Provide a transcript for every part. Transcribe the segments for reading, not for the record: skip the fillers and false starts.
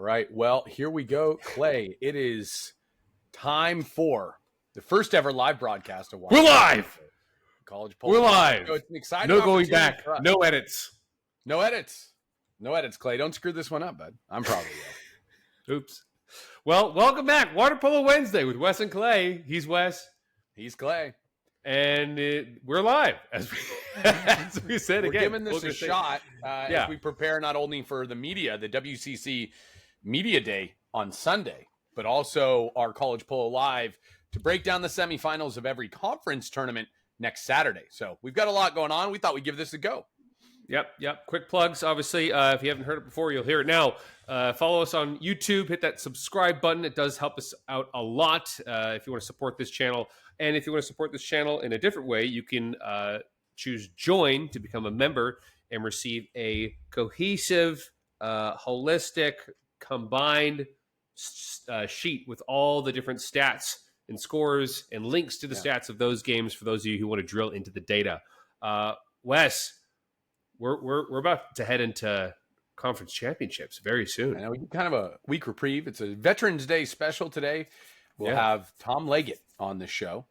right. Well, here we go, Clay. It is time for the first ever live broadcast of We're live. College Polo. We're live. So it's an exciting No going opportunity back. for us. No edits. No edits. No edits, Clay. Don't screw this one up, bud. I'm probably Oops. Well, welcome back. Water Polo Wednesday with Wes and Clay. He's Wes. He's Clay. And we're live, as we said We're again. giving this a shot as we prepare not only for the media, the WCC Media Day on Sunday, but also our College Polo Live to break down the semifinals of every conference tournament next Saturday. So we've got a lot going on. We thought we'd give this a go. Yep. Quick plugs. Obviously, if you haven't heard it before, you'll hear it now. Follow us on YouTube. Hit that subscribe button. It does help us out a lot if you want to support this channel. And if you want to support this channel in a different way, you can choose Join to become a member and receive a cohesive, holistic, combined sheet with all the different stats and scores and links to the stats of those games for those of you who want to drill into the data. Wes, we're about to head into conference championships very soon. I know, kind of a week reprieve. It's a Veterans Day special today. We'll have Tom Leggett on the show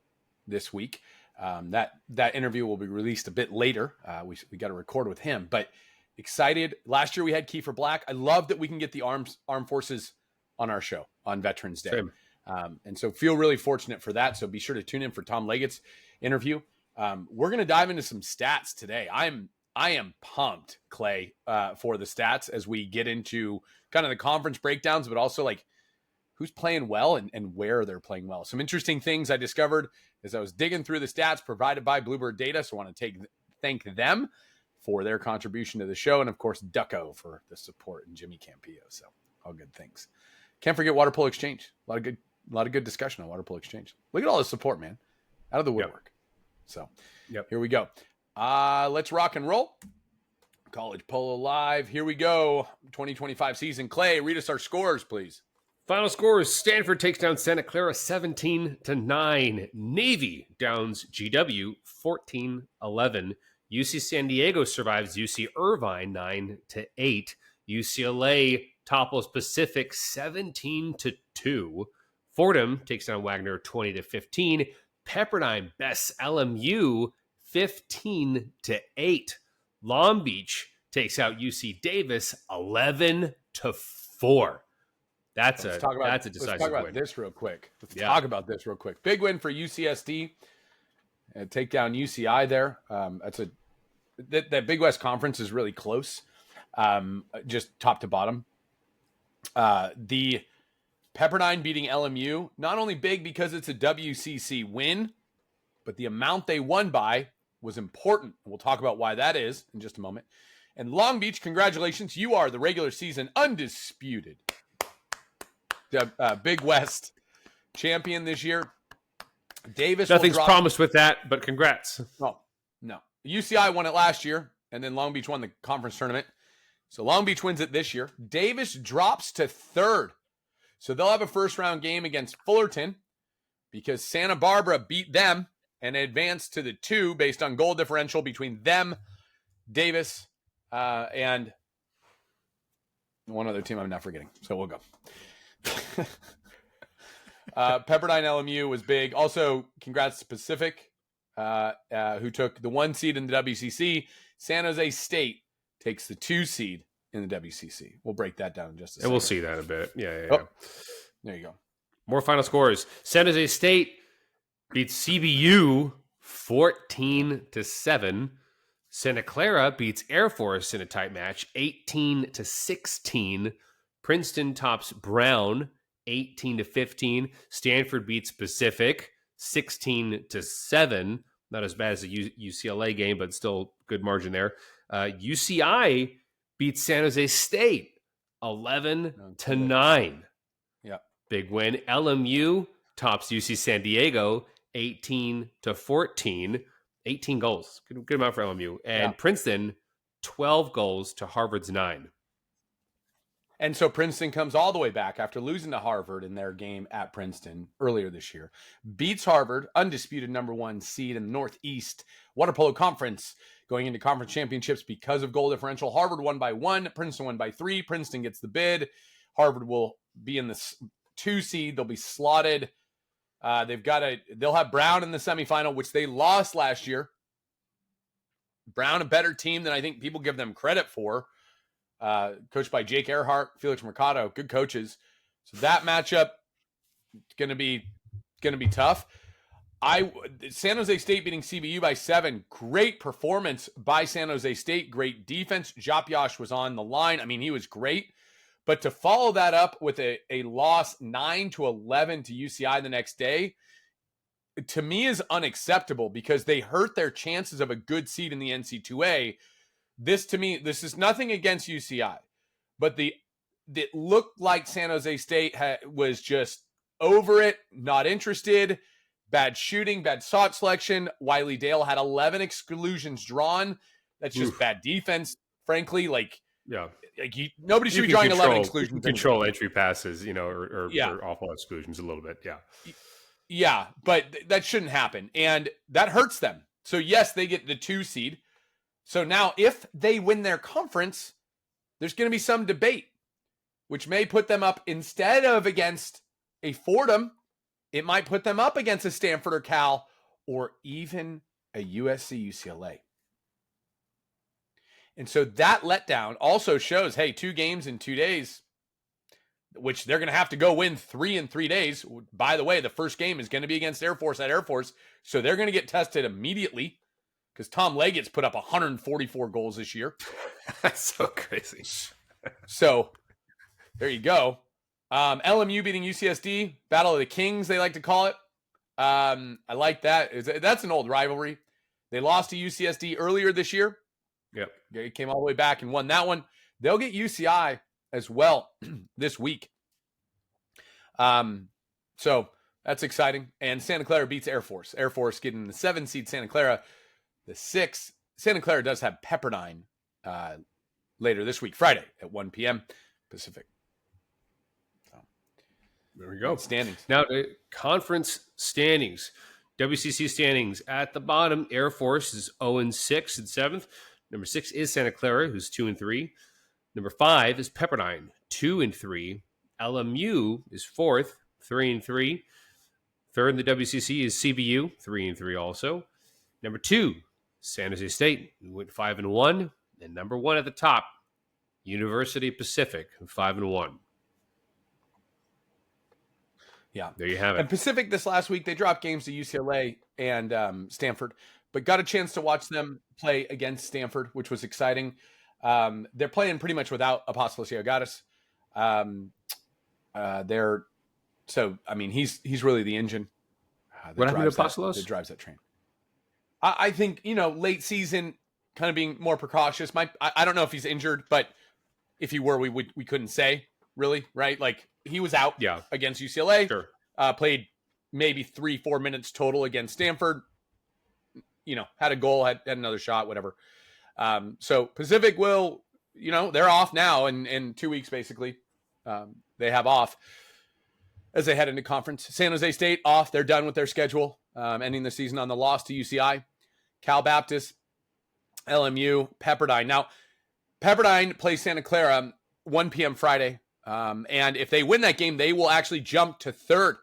this week. That interview will be released a bit later. We got to record with him, but excited. Last year we had Kiefer Black. I love that we can get the armed forces on our show on Veterans Day. And so feel really fortunate for that. So be sure to tune in for Tom Leggett's interview. We're going to dive into some stats today. I am pumped, Clay, for the stats as we get into kind of the conference breakdowns, but also like who's playing well and where they're playing well. Some interesting things I discovered as I was digging through the stats provided by Bluebird Data. So I want to thank them for their contribution to the show. And of course, Ducko for the support and Jimmy Campillo. So all good things. Can't forget Water Polo Exchange. A lot of good discussion on Water Polo Exchange. Look at all the support, man, out of the woodwork. So here we go. Let's rock and roll. College Polo Live. Here we go. 2025 season. Clay, read us our scores, please. Final scores: Stanford takes down Santa Clara 17-9. Navy downs GW 14-11. UC San Diego survives UC Irvine 9-8. UCLA topples Pacific 17-2. Fordham takes down Wagner 20-15. Pepperdine bests LMU 15-8. Long Beach takes out UC Davis 11-4. That's a decisive Let's talk about win. this real quick. Talk about this real quick. Big win for UCSD. Take down UCI there. That Big West Conference is really close, just top to bottom. The Pepperdine beating LMU, not only big because it's a WCC win, but the amount they won by was important. We'll talk about why that is in just a moment. And Long Beach, congratulations. You are the regular season undisputed Big West champion this year. Davis. Nothing's promised with that, but congrats. Oh, no. UCI won it last year, and then Long Beach won the conference tournament. So Long Beach wins it this year. Davis drops to third. So they'll have a first-round game against Fullerton because Santa Barbara beat them and advanced to the 2 based on goal differential between them, Davis, and one other team I'm not forgetting. So we'll go. Pepperdine LMU was big. Also, congrats to Pacific, who took the 1 seed in the WCC. San Jose State takes the 2 seed in the WCC. We'll break that down in just a second. And we'll see that in a bit. Yeah. There you go. More final scores. San Jose State beats CBU 14-7. Santa Clara beats Air Force in a tight match 18-16. Princeton tops Brown 18-15. Stanford beats Pacific 16-7. Not as bad as the UCLA game, but still good margin there. UCI beats San Jose State 11-9. Yeah. Big win. LMU tops UC San Diego 18-14. 18 goals. Good amount for LMU. And Princeton, 12 goals to Harvard's 9. And so Princeton comes all the way back after losing to Harvard in their game at Princeton earlier this year. Beats Harvard, undisputed number 1 seed in the Northeast Water Polo Conference, going into conference championships because of goal differential. Harvard won by 1, Princeton won by 3. Princeton gets the bid. Harvard will be in the 2 seed. They'll be slotted. They'll have Brown in the semifinal, which they lost last year. Brown, a better team than I think people give them credit for. Coached by Jake Earhart, Felix Mercado, good coaches. So that matchup is going to be tough. San Jose State beating CBU by 7. Great performance by San Jose State. Great defense. Jopiosh was on the line. I mean, he was great. But to follow that up with a loss 9-11 to UCI the next day, to me is unacceptable because they hurt their chances of a good seed in the NC2A. This is nothing against UCI, but it looked like San Jose State was just over it, not interested. Bad shooting, bad shot selection. Wiley Dale had 11 exclusions drawn. That's just bad defense, frankly. Nobody should be drawing 11 exclusions. You control entry passes, or awful exclusions a little bit. Yeah. Yeah, but that shouldn't happen. And that hurts them. So, yes, they get the 2 seed. So now if they win their conference, there's going to be some debate, which may put them up instead of against a Fordham. It might put them up against a Stanford or Cal or even a USC UCLA. And so that letdown also shows, hey, 2 games in 2 days, which they're going to have to go win 3 in 3 days. By the way, the first game is going to be against Air Force at Air Force. So they're going to get tested immediately because Tom Leggett's put up 144 goals this year. That's so crazy. So there you go. LMU beating UCSD, Battle of the Kings, they like to call it. I like that. That's an old rivalry. They lost to UCSD earlier this year. Yep. They came all the way back and won that one. They'll get UCI as well this week. So that's exciting. And Santa Clara beats Air Force. Air Force getting the 7 seed, Santa Clara the 6. Santa Clara does have Pepperdine later this week, Friday at 1 p.m. Pacific. There we go. Standings. Now, conference standings. WCC standings at the bottom. Air Force is 0-6 in 7th. Number 6 is Santa Clara, who's 2-3. Number 5 is Pepperdine, 2-3. LMU is 4th, 3-3. Third in the WCC is CBU, 3-3 also. Number 2, San Jose State, who went 5-1. And number 1 at the top, University Pacific, 5-1. Yeah. There you have it. And Pacific this last week, they dropped games to UCLA and Stanford, but got a chance to watch them play against Stanford, which was exciting. They're playing pretty much without Apostolos Iogatis. He's really the engine. What happened to Apostolos? That drives that train. I think, late season, kind of being more precautious. I don't know if he's injured, but if he were, we couldn't say, really, right? Like, he was out against UCLA. Sure. Played maybe 3-4 minutes total against Stanford. Had a goal, had another shot, whatever. So Pacific will, they're off now in 2 weeks, basically. They have off as they head into conference. San Jose State off. They're done with their schedule, ending the season on the loss to UCI. Cal Baptist, LMU, Pepperdine. Now, Pepperdine plays Santa Clara 1 p.m. Friday. And if they win that game, they will actually jump to 3rd.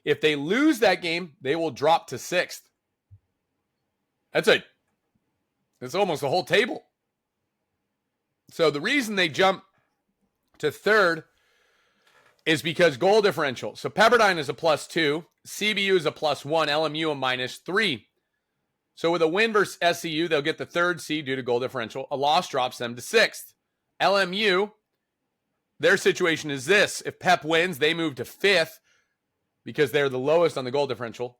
If they lose that game, they will drop to 6th. That's almost the whole table. So the reason they jump to 3rd is because goal differential. So Pepperdine is a +2, CBU is a +1, LMU a -3. So with a win versus SCU, they'll get the 3rd seed due to goal differential. A loss drops them to 6th. LMU, their situation is this. If Pep wins, they move to 5th because they're the lowest on the goal differential.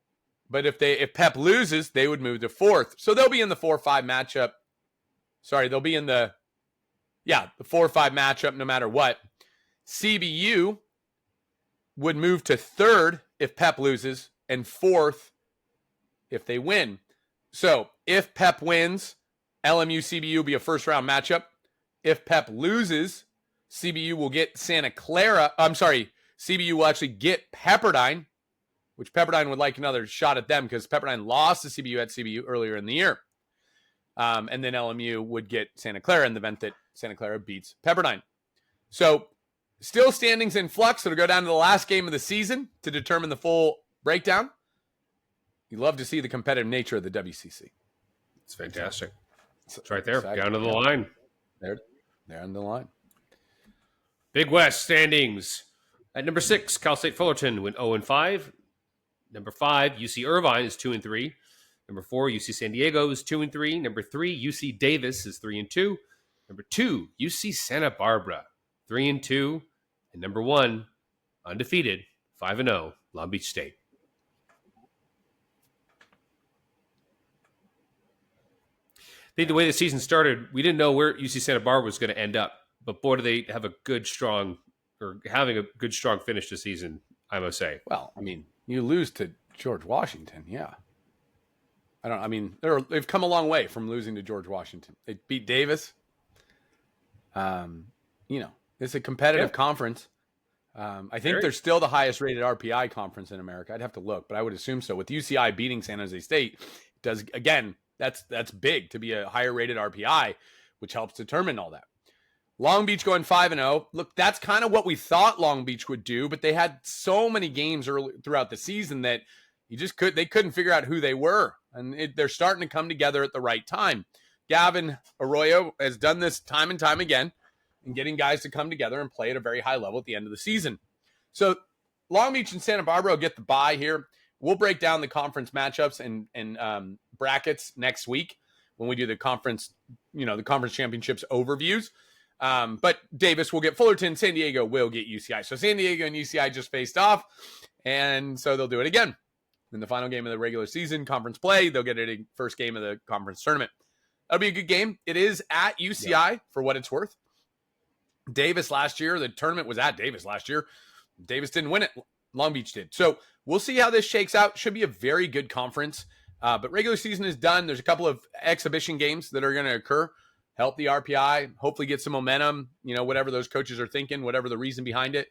But if Pep loses, they would move to 4th. So they'll be in the 4-5 matchup. Sorry, they'll be in the 4-5 matchup no matter what. CBU would move to 3rd if Pep loses and 4th if they win. So if Pep wins, LMU CBU will be a first-round matchup. If Pep loses, CBU will get CBU will actually get Pepperdine, which Pepperdine would like another shot at them because Pepperdine lost to CBU at CBU earlier in the year. And then LMU would get Santa Clara in the event that Santa Clara beats Pepperdine. So Still standings in flux. It'll go down to the last game of the season to determine the full breakdown. You love to see the competitive nature of the WCC. It's fantastic. It's right there, down to the line. They're on the line. Big West standings. At number 6, Cal State Fullerton went 0-5. Number 5, UC Irvine is 2-3. Number 4, UC San Diego is 2-3. Number 3, UC Davis is 3-2. Number 2, UC Santa Barbara, 3-2. And number 1, undefeated, 5-0, Long Beach State. I think the way the season started, we didn't know where UC Santa Barbara was going to end up. But boy, do they have having a good, strong finish this season, I must say. Well, I mean, you lose to George Washington, yeah. They've come a long way from losing to George Washington. They beat Davis. It's a competitive conference. I think they're still the highest rated RPI conference in America. I'd have to look, but I would assume so. With UCI beating San Jose State, that's big to be a higher rated RPI, which helps determine all that. Long Beach going 5-0. Look, that's kind of what we thought Long Beach would do, but they had so many games early throughout the season that they couldn't figure out who they were, and they're starting to come together at the right time. Gavin Arroyo has done this time and time again, and getting guys to come together and play at a very high level at the end of the season. So Long Beach and Santa Barbara will get the bye here. We'll break down the conference matchups and brackets next week when we do the conference championships overviews. But Davis will get Fullerton. San Diego will get UCI. So San Diego and UCI just faced off, and so they'll do it again. In the final game of the regular season conference play, they'll get a first game of the conference tournament. That'll be a good game. It is at UCI for what it's worth. Davis last year, the tournament was at Davis last year. Davis didn't win it. Long Beach did. So we'll see how this shakes out. Should be a very good conference. But regular season is done. There's a couple of exhibition games that are going to occur. Help the RPI, hopefully get some momentum, whatever those coaches are thinking, whatever the reason behind it.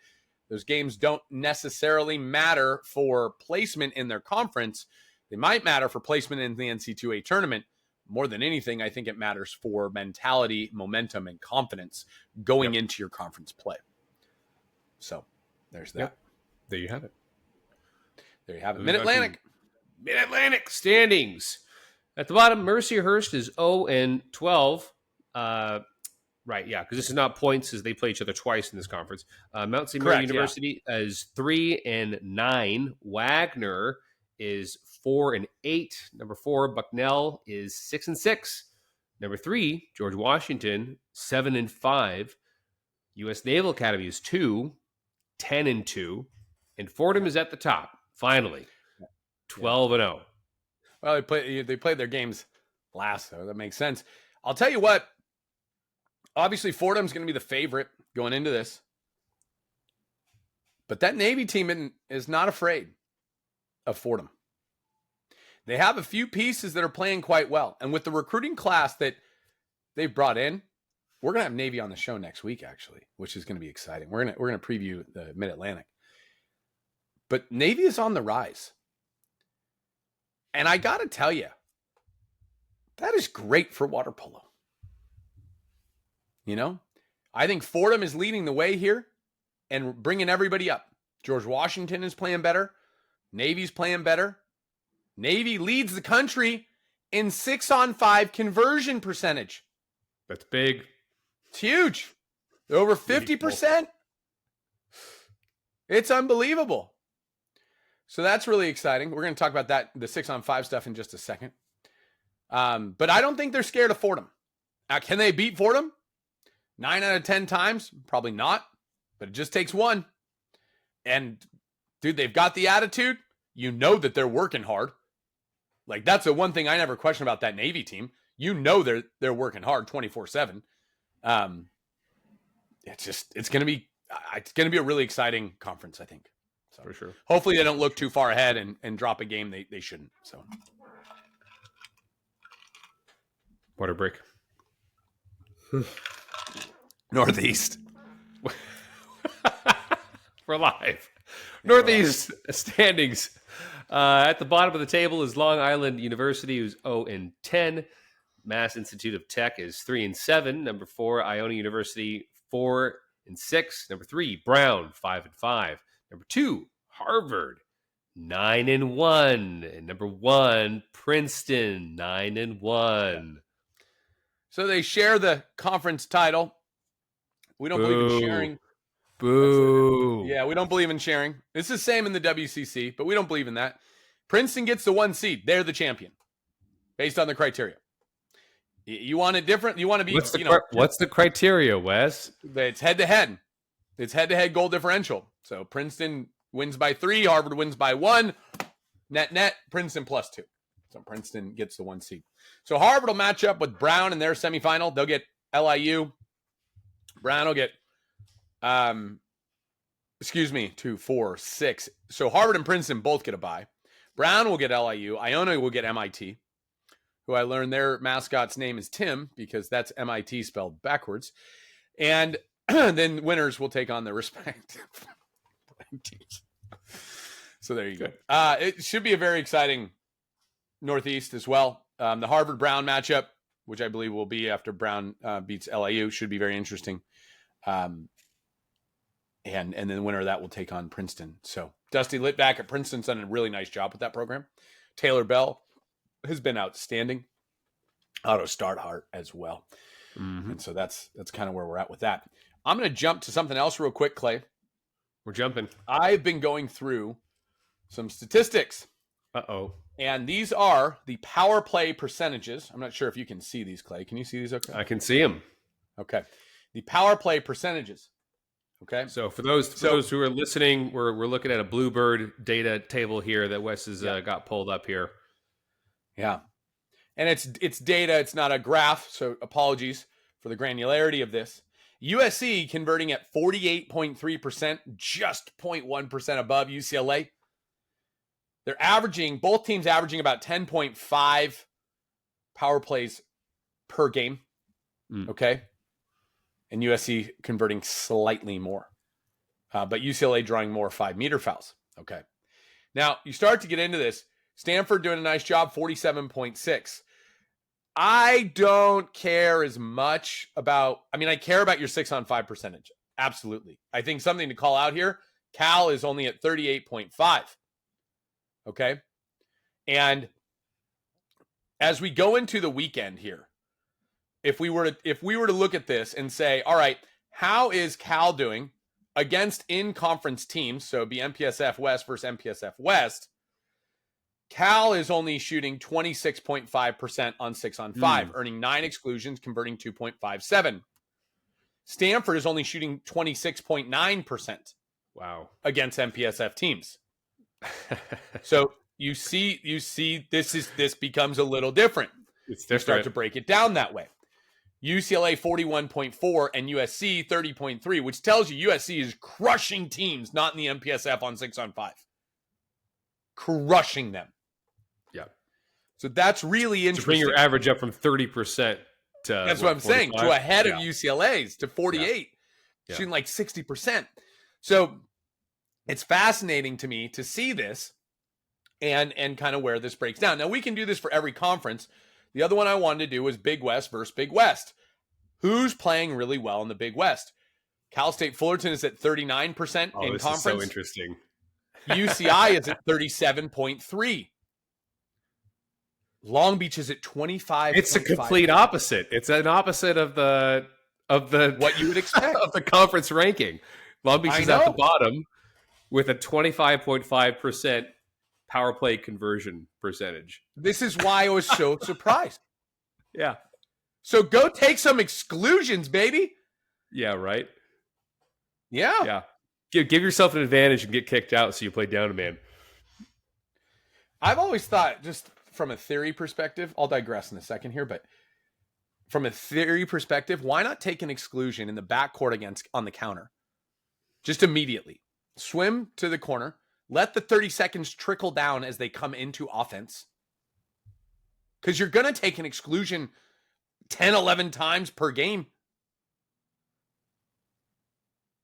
Those games don't necessarily matter for placement in their conference. They might matter for placement in the NC2A tournament. More than anything, I think it matters for mentality, momentum, and confidence going into your conference play. So there's that. Yep. There you have it. Mid-Atlantic standings. At the bottom, Mercyhurst is 0-12. Right, yeah, because this is not points as they play each other twice in this conference. Mount St. Mary University is 3-9. Wagner is 4-8. Number 4, Bucknell is 6-6. Number 3, George Washington, 7-5. U.S. Naval Academy is 10-2. And Fordham is at the top, finally, 12-0. Well, they played their games last, so that makes sense. I'll tell you what. Obviously, Fordham's going to be the favorite going into this. But that Navy team is not afraid of Fordham. They have a few pieces that are playing quite well. And with the recruiting class that they've brought in, we're going to have Navy on the show next week, actually, which is going to be exciting. We're going to preview the Mid-Atlantic. But Navy is on the rise. And I got to tell you, that is great for water polo. I think Fordham is leading the way here and bringing everybody up. George Washington is playing better. Navy's playing better. Navy leads the country in 6-on-5 conversion percentage. That's big. It's huge. They're over 50%. It's unbelievable. So that's really exciting. We're going to talk about that, the 6-on-5 stuff in just a second. But I don't think they're scared of Fordham. Can they beat Fordham? 9 out of 10 times? Probably not, but it just takes one. And, dude, they've got the attitude. You know that they're working hard. Like, that's the one thing I never question about that Navy team. They're working hard 24/7. It's going to be a really exciting conference, I think. So, for sure. Hopefully they don't look too far ahead and drop a game they shouldn't. So, water break. Northeast. We're live. Northeast standings. At the bottom of the table is Long Island University, who's 0-10. Mass Institute of Tech is 3-7. Number 4, Iona University, 4-6. 9-6. Number 3, Brown 5-5. Number 2, Harvard 9-1. And number 1, Princeton 9-1. So they share the conference title. We don't believe in sharing. Boo. Yeah, we don't believe in sharing. It's the same in the WCC, but we don't believe in that. Princeton gets the 1 seed. They're the champion based on the criteria. You want it different? You want to be, what's the criteria, Wes? It's head-to-head. It's head-to-head goal differential. So Princeton wins by 3. Harvard wins by 1. Net, Princeton +2. So Princeton gets the 1 seed. So Harvard will match up with Brown in their semifinal. They'll get LIU. Brown will get, 2, 4, 6. So Harvard and Princeton both get a bye. Brown will get LIU. Iona will get MIT, who I learned their mascot's name is Tim because that's MIT spelled backwards. And then winners will take on their respective teams. So there you go. It should be a very exciting Northeast as well. The Harvard-Brown matchup, which I believe will be after Brown beats LIU, should be very interesting. And then the winner of that will take on Princeton. So Dusty Litvack at Princeton's done a really nice job with that program. Taylor Bell has been outstanding. Otto Starhart as well. Mm-hmm. And so that's kind of where we're at with that. I'm going to jump to something else real quick, Clay. We're jumping. I've been going through some statistics. Uh-oh. And these are the power play percentages. I'm not sure if you can see these, Clay. Can you see these okay? I can see them. Okay. The power play percentages. Okay. So for those who are listening, we're looking at a Bluebird data table here that Wes has got pulled up here. Yeah. And it's data. It's not a graph. So apologies for the granularity of this. USC converting at 48.3%, just 0.1% above UCLA. They're averaging, both teams averaging about 10.5 power plays per game. Okay. And USC converting slightly more. But UCLA drawing more 5-meter fouls. Okay. Now, you start to get into this. Stanford doing a nice job, 47.6. I don't care as much about, I care about your 6-on-5 percentage. Absolutely. I think something to call out here, Cal is only at 38.5. Okay. And as we go into the weekend here, if we were to look at this and say, all right, how is Cal doing against in-conference teams? So it'd be MPSF West versus MPSF West. Cal is only shooting 26.5% on 6-on-5, earning 9 exclusions, converting 2.57. Stanford is only shooting 26.9%. Wow. Against MPSF teams. So you see this becomes a little different. It's different. You start to break it down that way. UCLA 41.4 and USC 30.3, which tells you USC is crushing teams not in the MPSF on 6-on-5. Crushing them. Yeah. So that's really interesting. To bring your average up from 30% to that's what I'm 45? saying. To ahead of UCLA's to 48. Yeah. Shooting like 60%. So it's fascinating to me to see this and kind of where this breaks down. Now we can do this for every conference. The other one I wanted to do was Big West versus Big West. Who's playing really well in the Big West? Cal State Fullerton is at 39% in this conference. Is so interesting. UCI is at 37.3. Long Beach is at 25. It's a complete opposite. It's an opposite of the what you would expect of the conference ranking. Long Beach is at the bottom with a 25.5% power play conversion percentage. This is why I was so surprised. Yeah. So go take some exclusions, baby. Yeah, right? Yeah. Yeah. Give yourself an advantage and get kicked out so you play down a man. I've always thought, just from a theory perspective, I'll digress in a second here, but from a theory perspective, why not take an exclusion in the backcourt on the counter? Just immediately. Swim to the corner. Let the 30 seconds trickle down as they come into offense. Because you're going to take an exclusion 10, 11 times per game.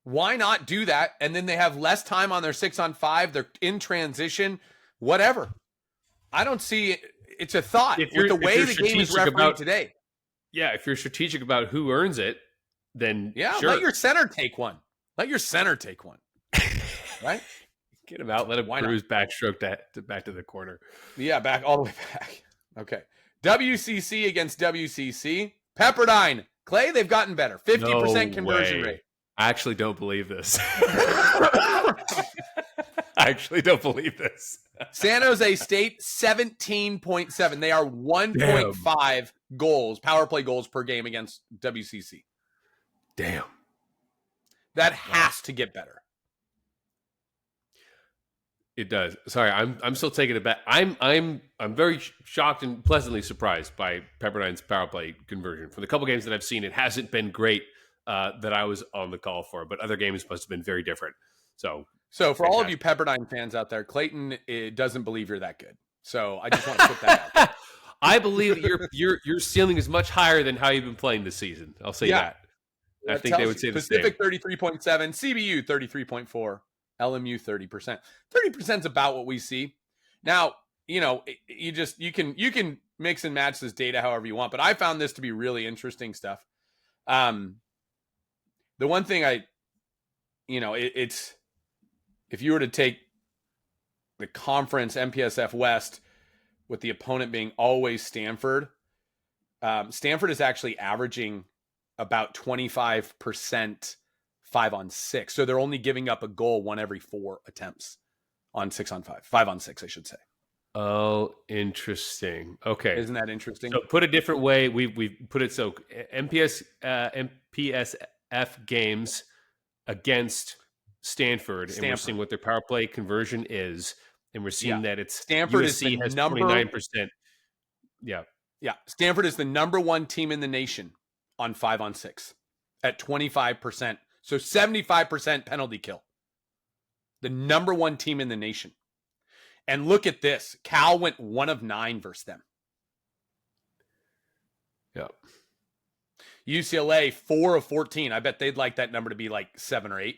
Why not do that? And then they have less time on their 6-on-5. They're in transition, whatever. I don't see it. It's a thought with the way the game is refereed today. Yeah, if you're strategic about who earns it, then sure. Let your center take one. Right? Get him out. Let him cruise backstroke back to the corner. Yeah, back all the way back. Okay. WCC against WCC. Pepperdine. Clay, they've gotten better. 50% conversion rate. I actually don't believe this. San Jose State, 17.7. They are 1.5 goals, power play goals per game against WCC. Damn. That has to get better. It does. Sorry, I'm still taking it back. I'm very shocked and pleasantly surprised by Pepperdine's power play conversion. For the couple games that I've seen, it hasn't been great that I was on the call for, but other games must have been very different. So for all of you Pepperdine fans out there, Clayton doesn't believe you're that good. So I just want to put that out. I believe your ceiling is much higher than how you've been playing this season. I'll say that. I think they would say the same. Pacific 33.7, CBU 33.4. LMU 30%. 30% is about what we see. Now, you can mix and match this data however you want, but I found this to be really interesting stuff. The one thing it's if you were to take the conference MPSF West with the opponent being always Stanford, Stanford is actually averaging about 25% 5-on-6. So they're only giving up a goal 1 every 4 attempts on 6-on-5. 5-on-6, I should say. Oh, interesting. Okay. Isn't that interesting? So put a different way, we put it so MPSF games against Stanford, and we're seeing what their power play conversion is, and we're seeing that it's Stanford USC has 29%. Yeah. Yeah. Stanford is the number 1 team in the nation on 5-on-6 at 25%. So 75% penalty kill. The number 1 team in the nation. And look at this. Cal went 1 of 9 versus them. Yep. UCLA, 4 of 14. I bet they'd like that number to be like 7 or 8.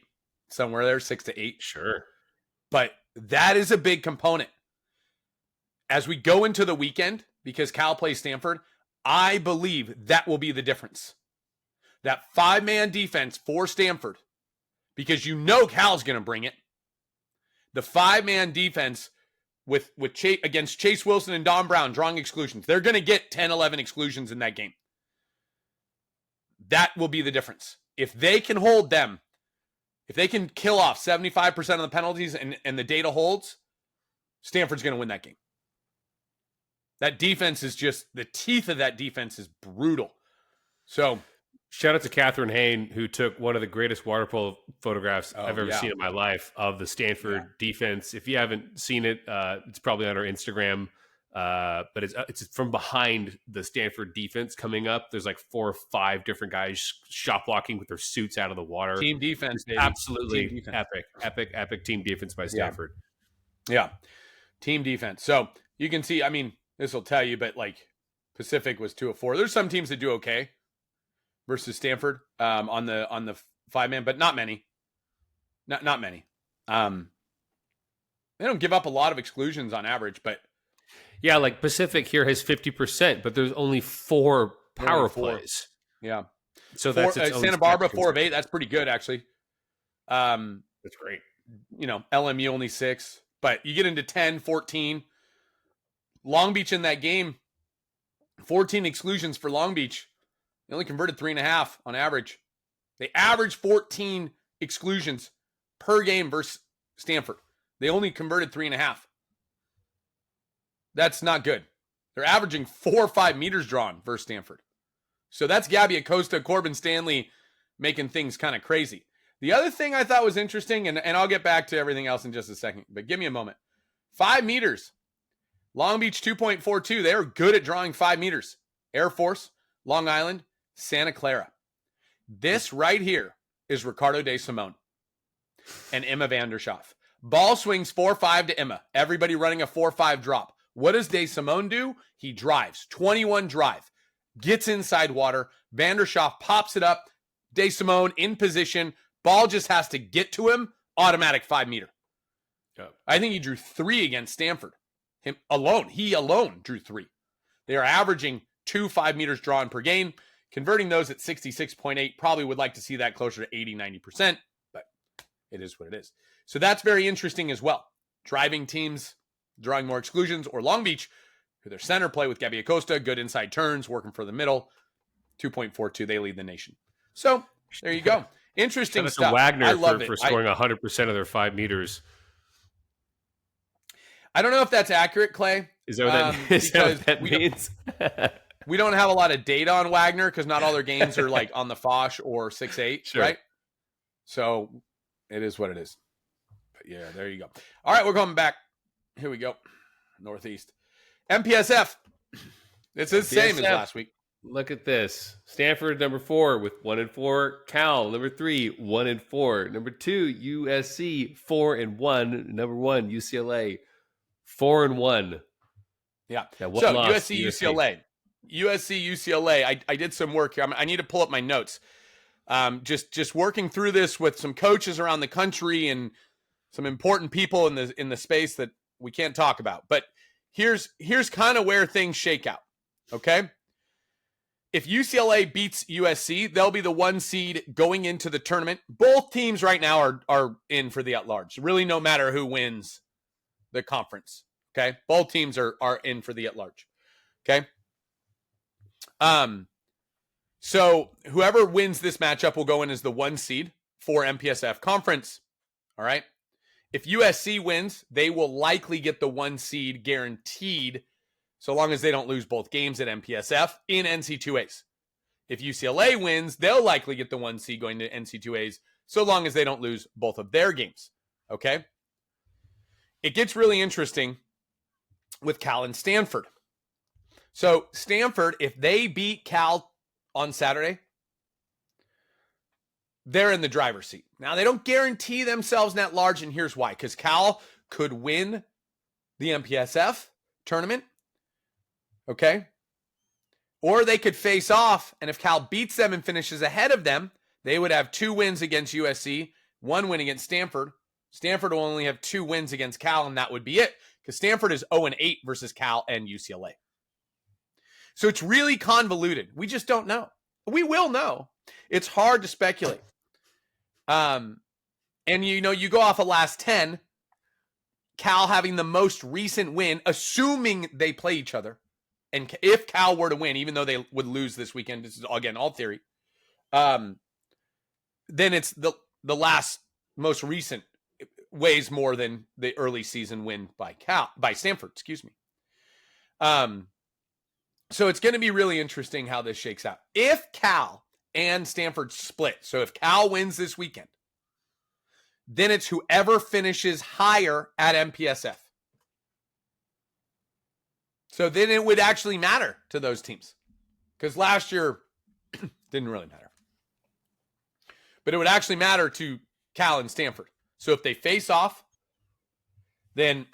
Somewhere there, 6 to 8. Sure. But that is a big component. As we go into the weekend, because Cal plays Stanford, I believe that will be the difference. That 5-man defense for Stanford, because Cal's going to bring it. The 5-man defense with against Chase Wilson and Don Brown drawing exclusions. They're going to get 10, 11 exclusions in that game. That will be the difference. If they can hold them, if they can kill off 75% of the penalties and the data holds, Stanford's going to win that game. That defense is just, the teeth of that defense is brutal. So shout out to Catherine Hain, who took one of the greatest water polo photographs I've ever seen in my life of the Stanford defense. If you haven't seen it, it's probably on our Instagram. But it's from behind the Stanford defense coming up. There's like 4 or 5 different guys shot blocking with their suits out of the water. Team defense, baby. Absolutely team defense. Epic team defense by Stanford. Yeah. Team defense. So you can see, I mean, this will tell you, but like Pacific was 2 of 4. There's some teams that do okay versus Stanford on the 5-man, but not many. Not many. They don't give up a lot of exclusions on average, but yeah, like Pacific here has 50%, but there's only 4 power plays. Yeah. So that's Santa Barbara 4 of 8. That's pretty good, actually. That's great. LMU only 6, but you get into 10, 14. Long Beach in that game, 14 exclusions for Long Beach. They only converted 3.5 on average. They average 14 exclusions per game versus Stanford. They only converted 3.5. That's not good. They're averaging 4 or 5 meters drawn versus Stanford. So that's Gabby Acosta, Corbin Stanley making things kind of crazy. The other thing I thought was interesting, and I'll get back to everything else in just a second, but give me a moment. 5 meters. Long Beach 2.42. They are good at drawing 5 meters. Air Force, Long Island, Santa Clara. This right here is Ricardo De Simone and Emma Vandershoff. Ball swings 4-5 to Emma. Everybody running a 4-5 drop. What does De Simone do? He drives. 21 drive. Gets inside water. Vandershoff pops it up. De Simone in position. Ball just has to get to him. Automatic 5 meter. Yep. I think he drew 3 against Stanford. He alone drew 3. They are averaging 2 5 meters drawn per game. Converting those at 66.8, probably would like to see that closer to 80, 90%, but it is what it is. So that's very interesting as well. Driving teams, drawing more exclusions, or Long Beach, who their center play with Gabby Acosta, good inside turns, working for the middle, 2.42, they lead the nation. So there you go. Interesting Shout out stuff. to Wagner I love for scoring 100% of their 5 meters. I don't know if that's accurate, Clay. Is that what that means? We don't have a lot of data on Wagner because not all their games are like on the Foch or 6-8, sure. Right? So it is what it is. But yeah, there you go. All right, we're coming back. Here we go. Northeast. MPSF. It's the same as last week. Look at this. Stanford, number 4 with 1-4. Cal, number 3, 1-4. Number 2, USC, 4-1. Number 1, UCLA, 4-1. Yeah. So USC, UCLA. USC, UCLA. I did some work here. I need to pull up my notes. Just working through this with some coaches around the country and some important people in the space that we can't talk about. But here's kind of where things shake out. Okay. If UCLA beats USC, they'll be the 1 seed going into the tournament. Both teams right now are in for the at-large. Really, no matter who wins the conference. Okay. Both teams are in for the at-large. Okay. So whoever wins this matchup will go in as the 1 seed for MPSF conference. All right. If USC wins, they will likely get the 1 seed guaranteed, so long as they don't lose both games at MPSF in NC2As. If UCLA wins, they'll likely get the 1 seed going to NC2As, so long as they don't lose both of their games. Okay. It gets really interesting with Cal and Stanford. So Stanford, if they beat Cal on Saturday, they're in the driver's seat. Now, they don't guarantee themselves net large, and here's why. Because Cal could win the MPSF tournament, okay? Or they could face off, and if Cal beats them and finishes ahead of them, they would have 2 wins against USC, 1 win against Stanford. Stanford will only have 2 wins against Cal, and that would be it. Because Stanford is 0-8 versus Cal and UCLA. So it's really convoluted. We just don't know. We will know. It's hard to speculate. And you go off of last 10, Cal having the most recent win, assuming they play each other. And if Cal were to win, even though they would lose this weekend, this is again all theory. Then it's the last most recent weighs more than the early season win by Stanford, excuse me. So it's going to be really interesting how this shakes out. If Cal and Stanford split, so if Cal wins this weekend, then it's whoever finishes higher at MPSF. So then it would actually matter to those teams. Because last year, didn't really matter. But it would actually matter to Cal and Stanford. So if they face off, then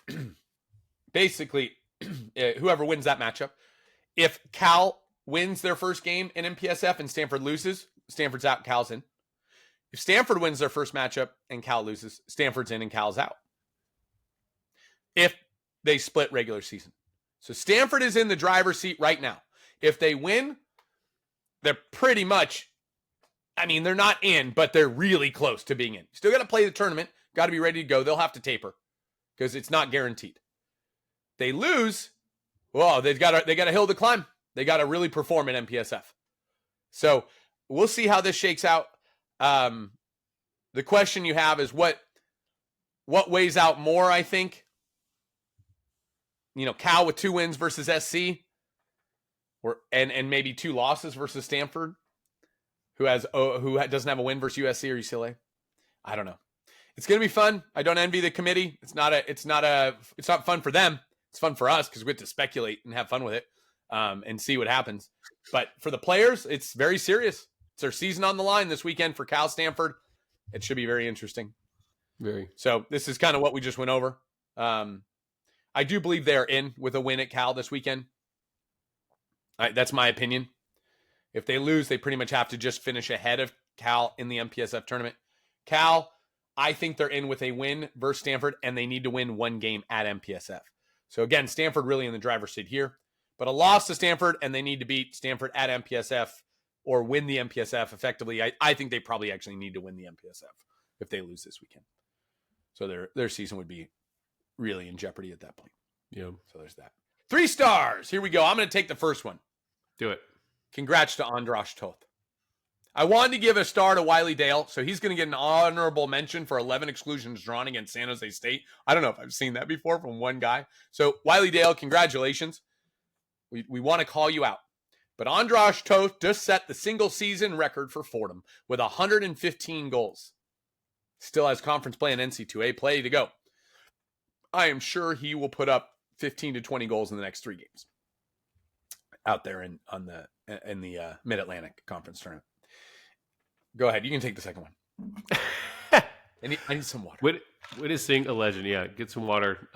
basically whoever wins that matchup, if Cal wins their first game in MPSF and Stanford loses, Stanford's out, Cal's in. If Stanford wins their first matchup and Cal loses, Stanford's in and Cal's out. If they split regular season. So Stanford is in the driver's seat right now. If they win, they're pretty much, they're not in, but they're really close to being in. Still got to play the tournament, got to be ready to go. They'll have to taper because it's not guaranteed. They lose, well, they got a hill to climb. They got to really perform at MPSF. So we'll see how this shakes out. The question you have is what weighs out more, I think. Cal with 2 wins versus SC, and maybe 2 losses versus Stanford, who doesn't have a win versus USC or UCLA. I don't know. It's going to be fun. I don't envy the committee. It's not fun for them. It's fun for us because we get to speculate and have fun with it and see what happens. But for the players, it's very serious. It's their season on the line this weekend for Cal Stanford. It should be very interesting. Very. So this is kind of what we just went over. I do believe they're in with a win at Cal this weekend. That's my opinion. If they lose, they pretty much have to just finish ahead of Cal in the MPSF tournament. Cal, I think they're in with a win versus Stanford, and they need to win 1 game at MPSF. So again, Stanford really in the driver's seat here. But a loss to Stanford, and they need to beat Stanford at MPSF or win the MPSF effectively. I think they probably actually need to win the MPSF if they lose this weekend. So their season would be really in jeopardy at that point. Yeah. So there's that. 3 stars. Here we go. I'm going to take the first one. Do it. Congrats to Andras Toth. I wanted to give a star to Wiley Dale, so he's going to get an honorable mention for 11 exclusions drawn against San Jose State. I don't know if I've seen that before from one guy. So Wiley Dale, congratulations. We want to call you out. But Andras Toth just set the single season record for Fordham with 115 goals. Still has conference play and NC2A play to go. I am sure he will put up 15 to 20 goals in the next 3 games out there in the Mid-Atlantic Conference tournament. Go ahead. You can take the second one. I need some water. Witnessing a legend. Yeah, get some water.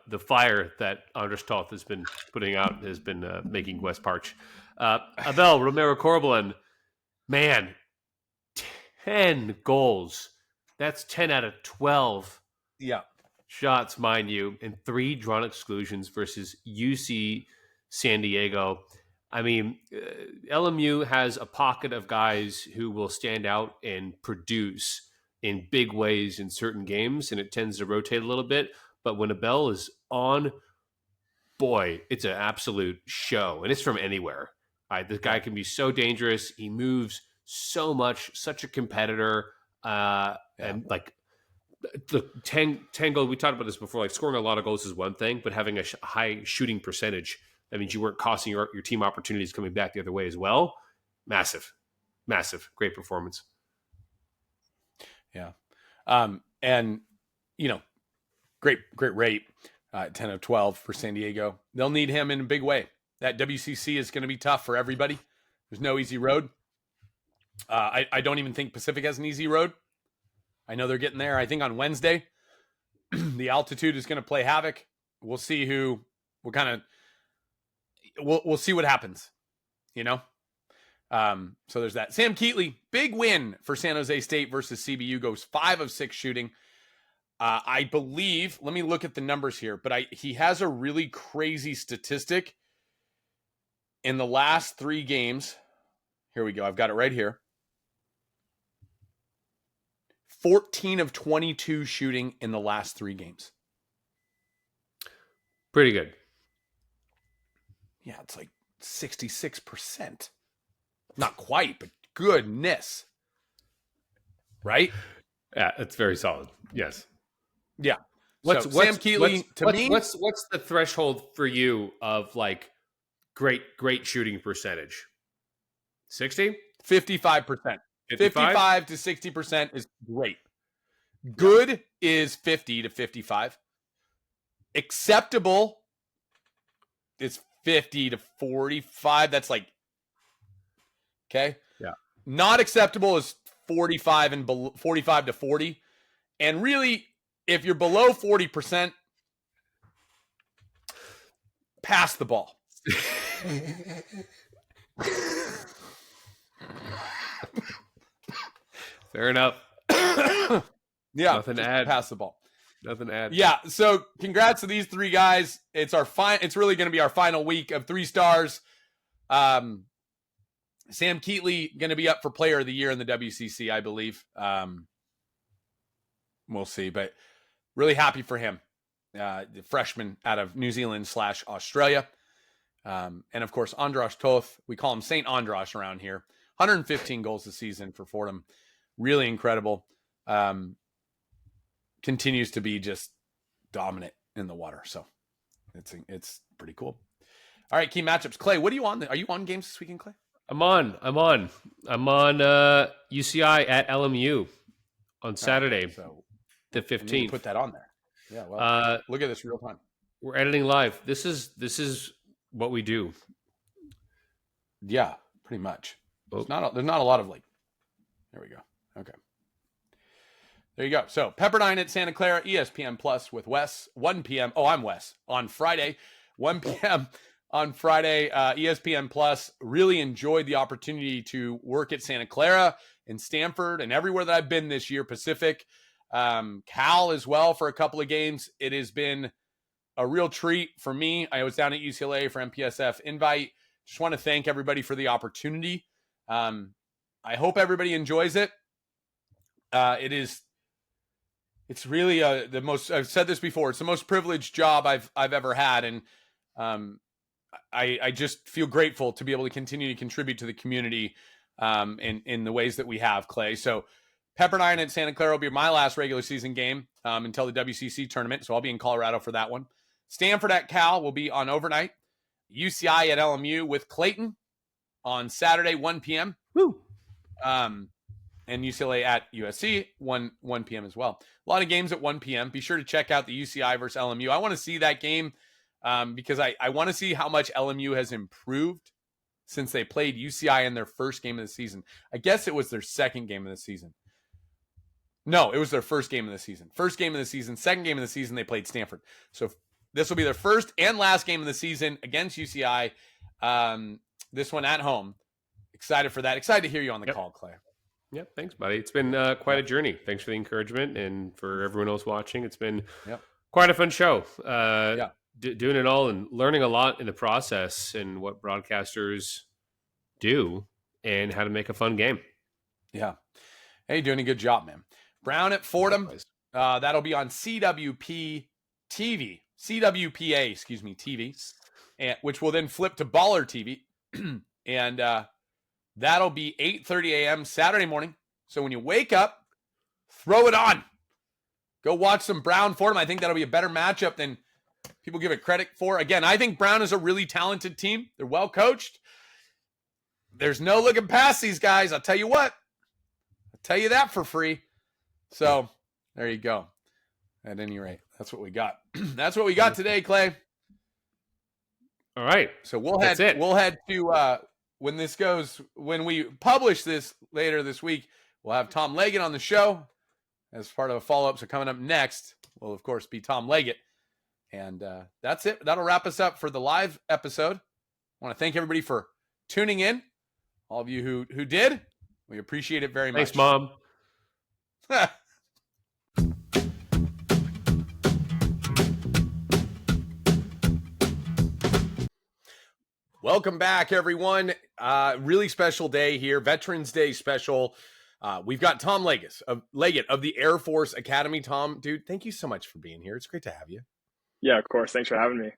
The fire that Andras Toth has been putting out has been making West parch. Abel Romero Corbalin, man, 10 goals. That's 10 out of 12. Yeah. Shots, mind you, and 3 drawn exclusions versus UC San Diego. I mean, LMU has a pocket of guys who will stand out and produce in big ways in certain games, and it tends to rotate a little bit. But when Abel is on, boy, it's an absolute show, and it's from anywhere. This guy can be so dangerous. He moves so much, such a competitor, and like the 10 goals. We talked about this before. Like scoring a lot of goals is one thing, but having a high shooting percentage, that means you weren't costing your team opportunities coming back the other way as well. Massive, great performance. Yeah. And, great rate, 10 of 12 for San Diego. They'll need him in a big way. That WCC is going to be tough for everybody. There's no easy road. I don't even think Pacific has an easy road. I know they're getting there. I think on Wednesday, the altitude is going to play havoc. We'll see we'll see what happens, So there's that. Sam Keatley, big win for San Jose State versus CBU, goes 5 of 6 shooting. I believe, let me look at the numbers here, but he has a really crazy statistic in the last 3 games. Here we go. I've got it right here. 14 of 22 shooting in the last 3 games. Pretty good. Yeah, it's like 66%. Not quite, but goodness. Right? Yeah, it's very solid. Yes. Yeah. Sam Keatley, me, what's the threshold for you of like great shooting percentage? 60? 55%. 55 to 60% is great. Good is 50 to 55. Acceptable is 50 to 45. That's like, okay. Yeah. Not acceptable is 45 and below, 45 to 40. And really, if you're below 40%, pass the ball. Fair enough. Yeah. Nothing to add. Pass the ball. Nothing to add. Yeah. So congrats to these 3 guys. It's really going to be our final week of 3 stars. Sam Keatley going to be up for Player of the Year in the WCC, I believe. We'll see, but really happy for him. The freshman out of New Zealand / Australia. And of course, Andras Toth, we call him St. Andras around here. 115 goals this season for Fordham. Really incredible. Continues to be just dominant in the water. So it's pretty cool. All right, key matchups. Clay, what are you on? Are you on games this weekend, Clay? I'm on UCI at LMU on Saturday, Right, so the 15th. Put that on there. Yeah. Well, look at this real time. We're editing live. This is what we do. Yeah, pretty much. There's not a lot of like. There we go. Okay. There you go. So Pepperdine at Santa Clara, ESPN Plus with Wes, 1 p.m. Oh, I'm Wes. On Friday, 1 p.m. on Friday, ESPN Plus. Really enjoyed the opportunity to work at Santa Clara and Stanford and everywhere that I've been this year, Pacific, Cal as well for a couple of games. It has been a real treat for me. I was down at UCLA for MPSF invite. Just want to thank everybody for the opportunity. I hope everybody enjoys it. It's really the most. I've said this before. It's the most privileged job I've ever had, and I just feel grateful to be able to continue to contribute to the community in the ways that we have, Clay. So Pepperdine at Santa Clara will be my last regular season game until the WCC tournament. So I'll be in Colorado for that one. Stanford at Cal will be on overnight. UCI at LMU with Clayton on Saturday, 1 p.m. Woo. And UCLA at USC, 1 p.m. as well. A lot of games at 1 p.m. Be sure to check out the UCI versus LMU. I want to see that game because I want to see how much LMU has improved since they played UCI in their first game of the season. I guess it was their second game of the season. No, it was their first game of the season. First game of the season, second game of the season, they played Stanford. So this will be their first and last game of the season against UCI. This one at home. Excited for that. Excited to hear you on the call, Clay. Yep. Thanks, buddy. It's been quite a journey. Thanks for the encouragement. And for everyone else watching, it's been quite a fun show. Doing it all and learning a lot in the process and what broadcasters do and how to make a fun game. Yeah. Hey, doing a good job, man. Brown at Fordham. That'll be on CWP TV. CWPA, TV. Which will then flip to Baller TV. And that'll be 8:30 a.m. Saturday morning. So when you wake up, throw it on. Go watch some Brown Fordham. I think that'll be a better matchup than people give it credit for. Again, I think Brown is a really talented team. They're well coached. There's no looking past these guys. I'll tell you what. I'll tell you that for free. So there you go. At any rate, that's what we got. That's what we got today, Clay. All right. So we'll head to when we publish this later this week, we'll have Tom Leget on the show as part of a follow-up. So coming up next will, of course, be Tom Leget. And that's it. That'll wrap us up for the live episode. I want to thank everybody for tuning in. All of you who did, we appreciate it very much. Thanks, Mom. Welcome back, everyone. Really special day here. Veterans Day special. We've got Tom Leggett of the Air Force Academy. Tom, dude, thank you so much for being here. It's great to have you. Yeah, of course. Thanks for having me.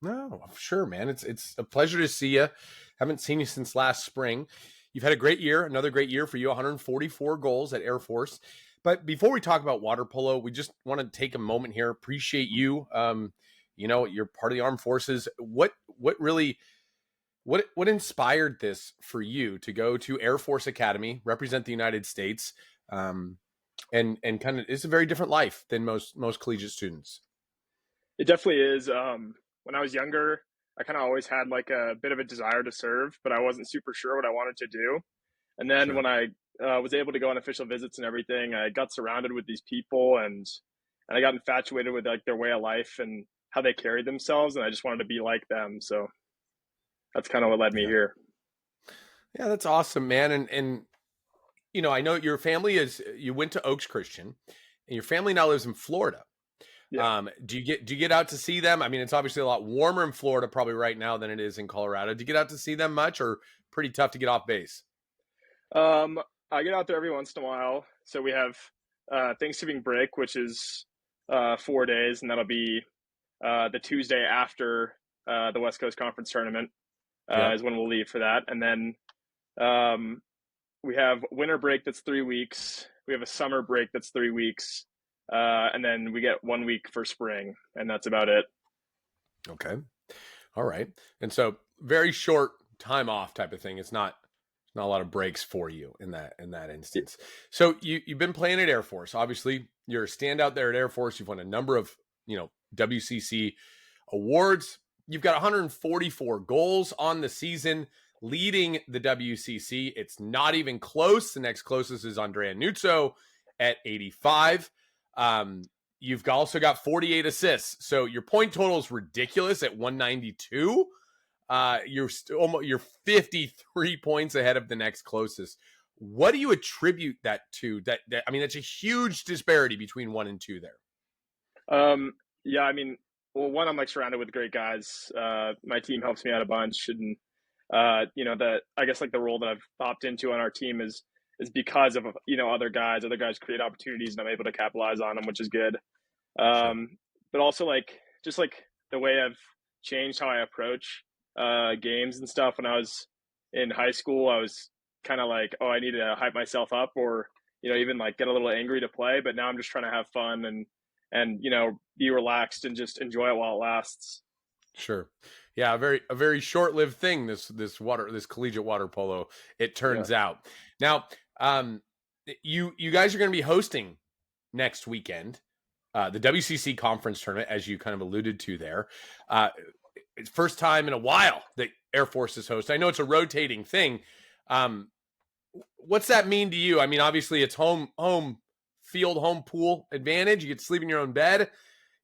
No, sure, man. It's a pleasure to see you. Haven't seen you since last spring. You've had a great year, another great year for you, 144 goals at Air Force. But before we talk about water polo, we just want to take a moment here. Appreciate you. You're part of the armed forces. What inspired this for you to go to Air Force Academy, represent the United States, and kind of it's a very different life than most collegiate students? It definitely is. When I was younger, I kind of always had like a bit of a desire to serve, but I wasn't super sure what I wanted to do. And then when I was able to go on official visits and everything, I got surrounded with these people and I got infatuated with like their way of life and how they carried themselves. And I just wanted to be like them. So that's kind of what led me here. Yeah, that's awesome, man. And I know your family you went to Oaks Christian and your family now lives in Florida. Yeah. Do you get out to see them? I mean, it's obviously a lot warmer in Florida probably right now than it is in Colorado. Do you get out to see them much or pretty tough to get off base? I get out there every once in a while. So we have Thanksgiving break, which is 4 days, and that'll be the Tuesday after the West Coast Conference tournament is when we'll leave for that. And then we have winter break that's 3 weeks. We have a summer break that's 3 weeks. And then we get 1 week for spring, and that's about it. Okay. All right. And so very short time off type of thing. It's not a lot of breaks for you in that instance. So you've been playing at Air Force. Obviously, you're a standout there at Air Force. You've won a number of, WCC awards. You've got 144 goals on the season, leading the WCC. It's not even close. The next closest is Andrea Nuzzo at 85. You've also got 48 assists. So your point total is ridiculous at 192. You're 53 points ahead of the next closest. What do you attribute that to? I mean, that's a huge disparity between 1 and 2 there. Yeah, I mean, well, one, I'm like surrounded with great guys. My team helps me out a bunch, and I guess like the role that I've popped into on our team is because of other guys. Other guys create opportunities, and I'm able to capitalize on them, which is good. Sure. But also like just like the way I've changed how I approach games and stuff. When I was in high school, I was kind of like, oh, I need to hype myself up, or even like get a little angry to play. But now I'm just trying to have fun and be relaxed and just enjoy it while it lasts. Sure. Yeah, a very short-lived thing, this collegiate water polo, it Yeah. turns out. Now, you guys are going to be hosting next weekend the WCC conference tournament, as you kind of alluded to there. It's first time in a while that Air Force is host. I know it's a rotating thing. Um, what's that mean to you? I mean, obviously it's home field, home pool advantage. You get to sleep in your own bed.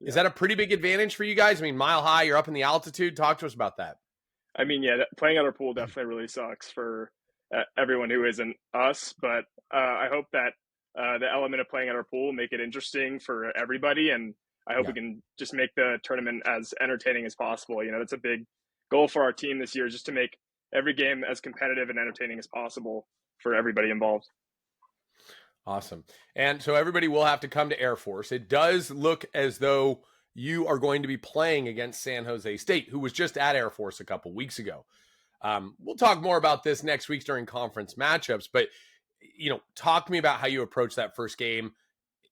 Is Yeah. that a pretty big advantage for you guys? I mean, mile high, you're up in the altitude. Talk to us about that. I mean, yeah, playing at our pool definitely really sucks for everyone who isn't us. But I hope that the element of playing at our pool will make it interesting for everybody, and I hope we Yeah. can just make the tournament as entertaining as possible. That's a big goal for our team this year, just to make every game as competitive and entertaining as possible for everybody involved. Awesome. And so everybody will have to come to Air Force. It does look as though you are going to be playing against San Jose State, who was just at Air Force a couple weeks ago. We'll talk more about this next week during conference matchups, but talk to me about how you approach that first game.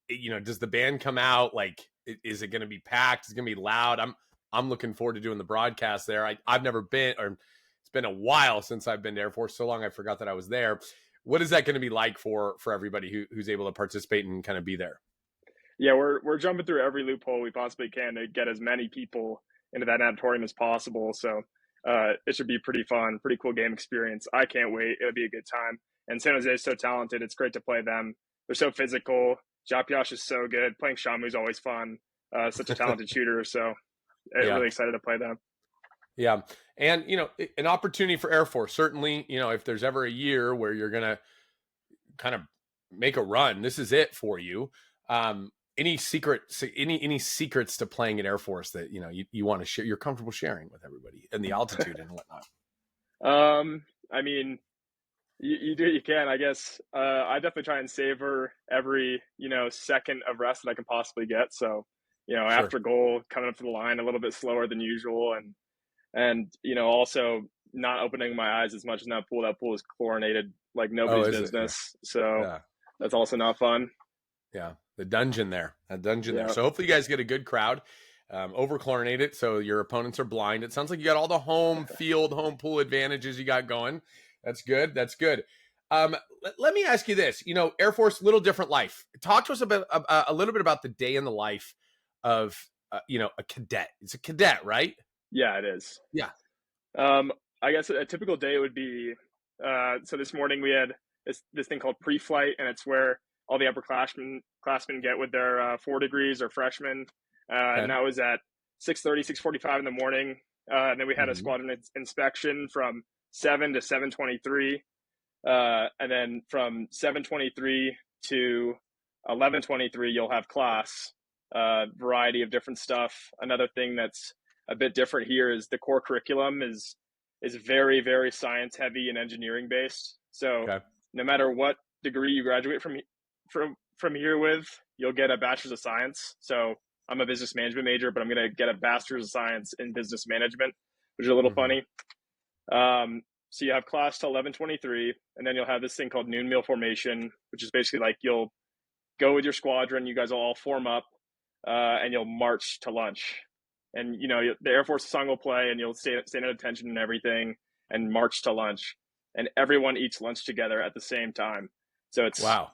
Does the band come out? Like, is it going to be packed? Is it going to be loud? I'm looking forward to doing the broadcast there. I've never been, or it's been a while since I've been to Air Force. So long I forgot that I was there. What is that going to be like for everybody who's able to participate and kind of be there? Yeah, we're jumping through every loophole we possibly can to get as many people into that auditorium as possible. So it should be pretty fun, pretty cool game experience. I can't wait. It'll be a good time. And San Jose is so talented. It's great to play them. They're so physical. Japiosh is so good. Playing Shamu is always fun. Such a talented shooter. So Yeah. really excited to play them. Yeah. And, an opportunity for Air Force, certainly, if there's ever a year where you're going to kind of make a run, this is it for you. Any secrets to playing at Air Force that, you want to share, you're comfortable sharing with everybody, and the altitude and whatnot? I mean, you do what you can, I guess. I definitely try and savor every, second of rest that I can possibly get. So, Sure. after goal, coming up to the line a little bit slower than usual, and also not opening my eyes as much in that pool. That pool is chlorinated like nobody's is it? business. So Yeah. that's also not fun. Yeah. The dungeon there, Yeah. So hopefully you guys get a good crowd, over chlorinated, so your opponents are blind. It sounds like you got all the home field, home pool advantages you got going. That's good. That's good. Let me ask you this, Air Force, little different life. Talk to us about a little bit about the day in the life of, a cadet. It's a cadet, right? Yeah, it is. Yeah. I guess a typical day would be, so this morning we had this thing called pre-flight, and it's where all the upperclassmen get with their 4 degrees or freshmen. Okay. And that was at 6:30, 6:45 in the morning. And then we had a Mhm. squadron inspection from 7 to 7:23. And then from 7:23 to 11:23, you'll have class, variety of different stuff. Another thing that's a bit different here is the core curriculum is very, very science heavy and engineering based. So Okay. no matter what degree you graduate from here with, you'll get a bachelor's of science. So I'm a business management major, but I'm going to get a bachelor's of science in business management, which is a little Mhm. funny. So you have class till 11:23, and then you'll have this thing called noon meal formation, which is basically like you'll go with your squadron. You guys will all form up, and you'll march to lunch. And the Air Force song will play, and you'll stand at attention and everything, and march to lunch. And everyone eats lunch together at the same time. So it's Wow.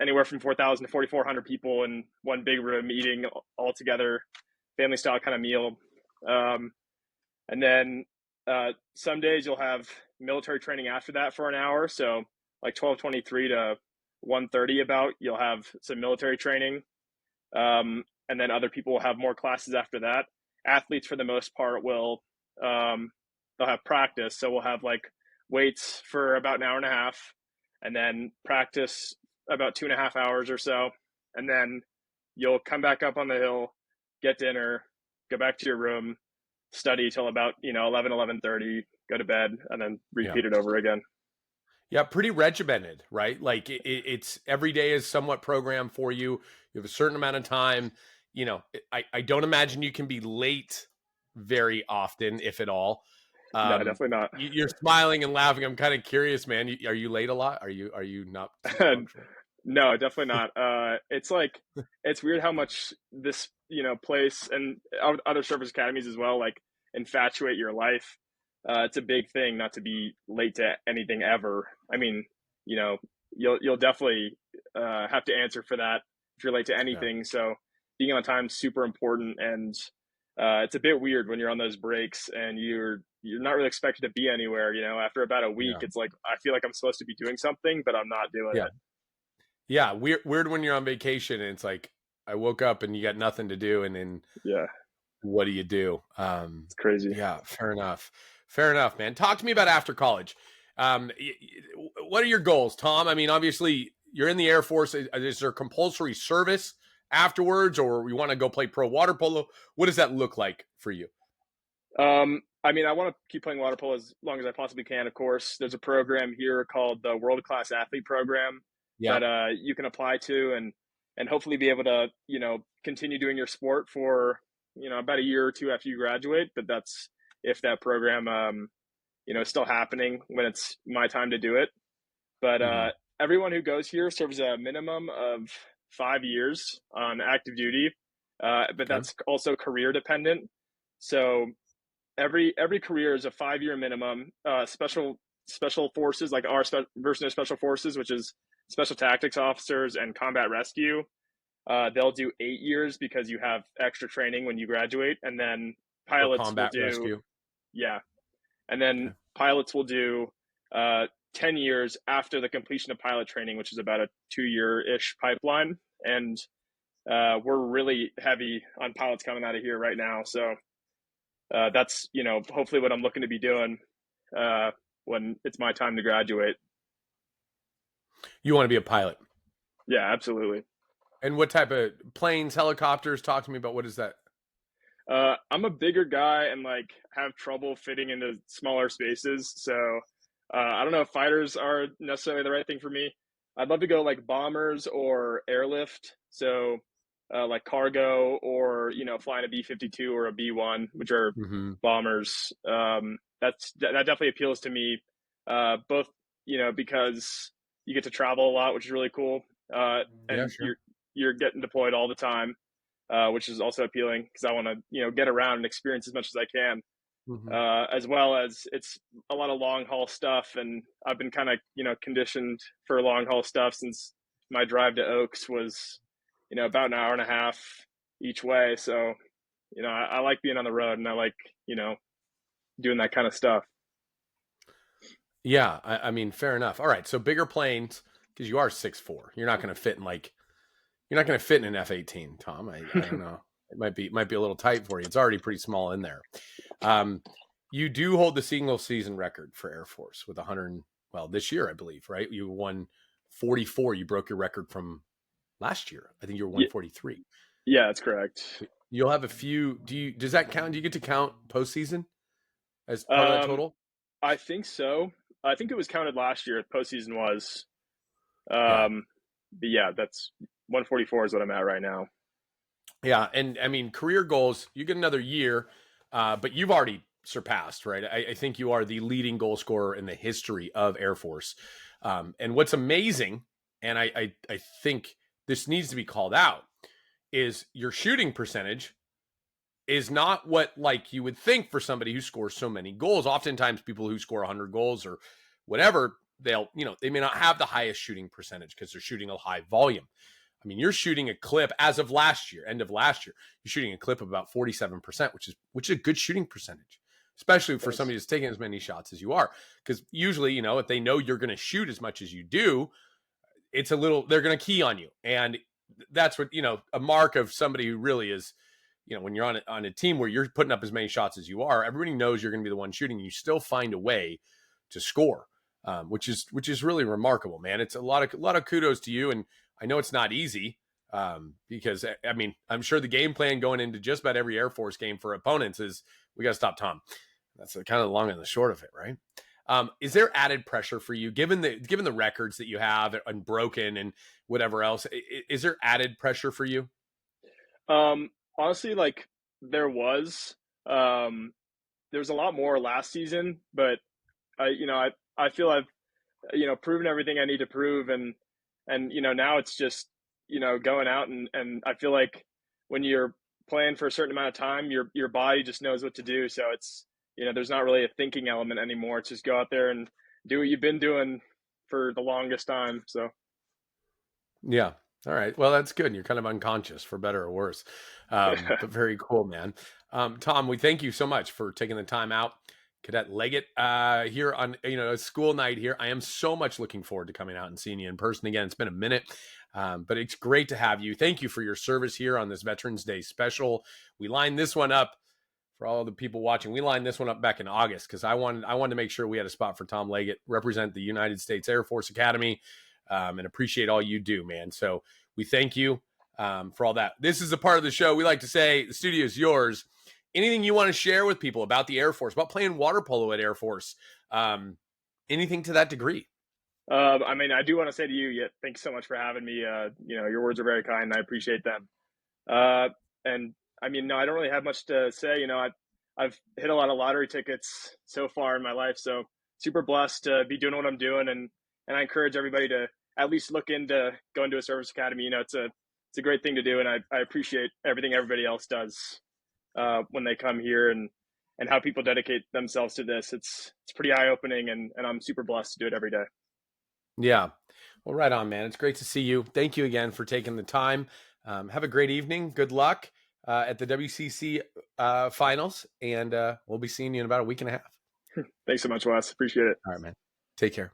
Anywhere from 4,000 to 4,400 people in one big room eating all together, family style kind of meal. And then some days you'll have military training after that for an hour. So like 12:23 to 1:30 about, you'll have some military training. And then other people will have more classes after that. Athletes, for the most part, they'll have practice. So we'll have like weights for about an hour and a half, and then practice about 2.5 hours or so. And then you'll come back up on the hill, get dinner, go back to your room, study till about 11:30, go to bed, and then Yeah. repeat it over again. Yeah, pretty regimented, right? Like it's every day is somewhat programmed for you. You have a certain amount of time. I don't imagine you can be late very often, if at all. No, definitely not. You're smiling and laughing. I'm kind of curious, man. Are you late a lot? Are you not super punctual? No, definitely not. It's weird how much this place and other service academies as well like infatuate your life. It's a big thing not to be late to anything ever. I mean, you'll definitely have to answer for that if you're late to anything. Yeah. So being on time is super important, and it's a bit weird when you're on those breaks and you're not really expected to be anywhere. After about a week, It's like I feel like I'm supposed to be doing something, but I'm not doing it. Yeah, weird when you're on vacation and it's like I woke up and you got nothing to do, and then what do you do? It's crazy. Yeah, fair enough, man. Talk to me about after college. What are your goals, Tom? I mean, obviously you're in the Air Force. Is there compulsory service afterwards, or you want to go play pro water polo? What does that look like for you? I mean, I want to keep playing water polo as long as I possibly can. Of course, there's a program here called the World Class Athlete Program that you can apply to, and hopefully be able to continue doing your sport for about a year or two after you graduate. But that's if that program is still happening when it's my time to do it. But everyone who goes here serves a minimum of 5 years on active duty, but that's also career dependent. So every career is a 5-year minimum. Special forces, like our version of special forces, which is special tactics officers and combat rescue, they'll do 8 years because you have extra training when you graduate. And then pilots will do rescue. And then pilots will do 10 years after the completion of pilot training, which is about a 2-year-ish pipeline. And we're really heavy on pilots coming out of here right now. So that's, hopefully what I'm looking to be doing when it's my time to graduate. You want to be a pilot? Yeah, absolutely. And what type of planes, helicopters? Talk to me about what is that? I'm a bigger guy and have trouble fitting into smaller spaces. So I don't know if fighters are necessarily the right thing for me. I'd love to go bombers or airlift. So like cargo or, flying a B-52 or a B-1, which are bombers. That definitely appeals to me, both, because you get to travel a lot, which is really cool. And you're getting deployed all the time, which is also appealing because I want to, get around and experience as much as I can. As well as it's a lot of long haul stuff. And I've been kind of, conditioned for long haul stuff since my drive to Oaks was, about an hour and a half each way. So, I like being on the road and I like, doing that kind of stuff. Yeah. I mean, fair enough. All right. So bigger planes, because you are 6'4". You're not going to fit in an F-18, Tom. I don't know. It might be a little tight for you. It's already pretty small in there. You do hold the single season record for Air Force with 100. Well, this year, I believe, right? You won 44. You broke your record from last year. I think you were 143. Yeah, that's correct. You'll have a few. Does that count? Do you get to count postseason as part of that total? I think so. I think it was counted last year. Postseason was. But yeah, that's 144 is what I'm at right now. Yeah, and I mean, career goals, you get another year, but you've already surpassed, right? I think you are the leading goal scorer in the history of Air Force. And what's amazing, and I think this needs to be called out, is your shooting percentage is not what you would think for somebody who scores so many goals. Oftentimes people who score 100 goals or whatever, they may not have the highest shooting percentage because they're shooting a high volume. I mean, you're shooting a clip as of last year, end of last year, you're shooting a clip of about 47%, which is a good shooting percentage, especially for somebody who's taking as many shots as you are. Because usually, if they know you're going to shoot as much as you do, they're going to key on you. And that's what, a mark of somebody who really is, when you're on a team where you're putting up as many shots as you are, everybody knows you're going to be the one shooting. You still find a way to score, which is really remarkable, man. It's a lot of kudos to you. And I know it's not easy because, I mean, I'm sure the game plan going into just about every Air Force game for opponents is we got to stop Tom. That's kind of the long and the short of it, right? Is there added pressure for you, given the records that you have and broken and whatever else? Is there added pressure for you? Honestly, like there was a lot more last season, but I feel I've proven everything I need to prove, and now it's just going out and I feel like when you're playing for a certain amount of time, your body just knows what to do. So it's there's not really a thinking element anymore. It's just go out there and do what you've been doing for the longest time. So Yeah. All right. Well, that's good. You're kind of unconscious, for better or worse. But very cool, man. Tom, we thank you so much for taking the time out. Cadet Leggett here on a school night here. I am so much looking forward to coming out and seeing you in person again. It's been a minute, but it's great to have you. Thank you for your service here on this Veterans Day special. We lined this one up for all the people watching. We lined this one up back in August because I wanted to make sure we had a spot for Tom Leggett, represent the United States Air Force Academy, and appreciate all you do, man. So we thank you for all that. This is a part of the show we like to say the studio is yours. Anything you want to share with people about the Air Force, about playing water polo at Air Force, anything to that degree? I do want to say to you, thanks so much for having me. Your words are very kind, and I appreciate them. And no, I don't really have much to say. I've hit a lot of lottery tickets so far in my life, so super blessed to be doing what I'm doing, and I encourage everybody to at least look into going to a service academy. It's a great thing to do, and I appreciate everything everybody else does when they come here and how people dedicate themselves to this. It's pretty eye-opening, and I'm super blessed to do it every day. Yeah. Well, right on, man. It's great to see you. Thank you again for taking the time. Have a great evening. Good luck at the WCC finals, and we'll be seeing you in about a week and a half. Thanks so much, Wes. Appreciate it. All right, man. Take care.